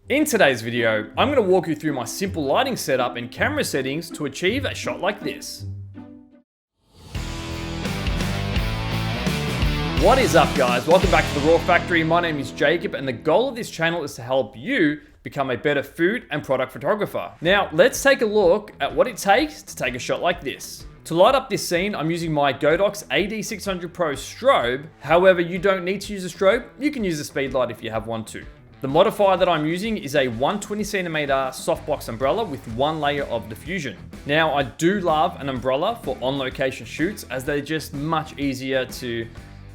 In today's video, I'm going to walk you through my simple lighting setup and camera settings to achieve a shot like this. What is up guys, welcome back to the Raw Factory. My name is Jacob and the goal of this channel is to help you become a better food and product photographer. Now let's take a look at what it takes to take a shot like this. To light up this scene, I'm using my Godox AD600 Pro strobe. However, you don't need to use a strobe, you can use a speedlight if you have one too. The modifier that I'm using is a 120cm softbox umbrella with one layer of diffusion. Now, I do love an umbrella for on-location shoots as they're just much easier to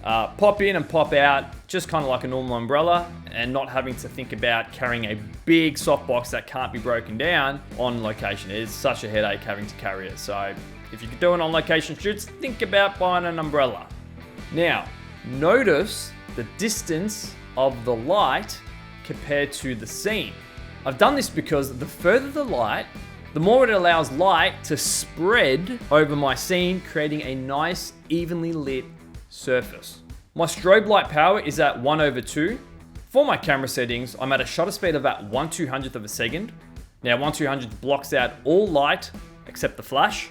pop in and pop out, just kind of like a normal umbrella, and not having to think about carrying a big softbox that can't be broken down on location. It is such a headache having to carry it. So if you're doing on-location shoots, think about buying an umbrella. Now, notice the distance of the light compared to the scene. I've done this because the further the light, the more it allows light to spread over my scene, creating a nice, evenly lit surface. My strobe light power is at 1/2. For my camera settings, I'm at a shutter speed of about 1/200th of a second. Now 1/200 blocks out all light except the flash.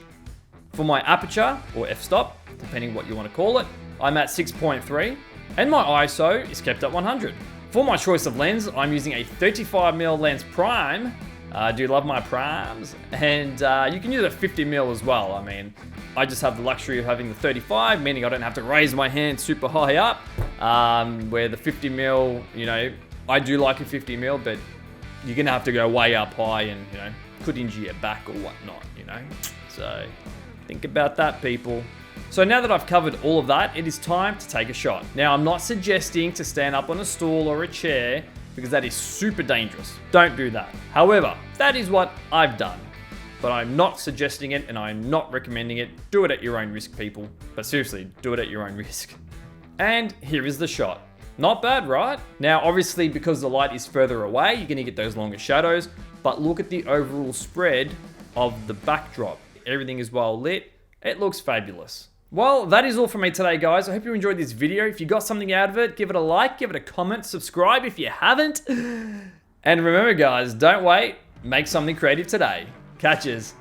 For my aperture, or f-stop, depending what you want to call it, I'm at 6.3, and my ISO is kept at 100. For my choice of lens, I'm using a 35mm lens prime. I do love my primes, and you can use a 50mm as well. I mean, I just have the luxury of having the 35, meaning I don't have to raise my hand super high up, where the 50mm, you know, I do like a 50mm, but you're gonna have to go way up high and, you know, could injure your back or whatnot, you know? So think about that, people. So now that I've covered all of that, it is time to take a shot. Now, I'm not suggesting to stand up on a stool or a chair because that is super dangerous. Don't do that. However, that is what I've done. But I'm not suggesting it and I'm not recommending it. Do it at your own risk, people. But seriously, do it at your own risk. And here is the shot. Not bad, right? Now, obviously, because the light is further away, you're gonna get those longer shadows, but look at the overall spread of the backdrop. Everything is well lit. It looks fabulous. Well, that is all from me today, guys. I hope you enjoyed this video. If you got something out of it, give it a like, give it a comment, subscribe if you haven't. And remember, guys, don't wait. Make something creative today. Catches.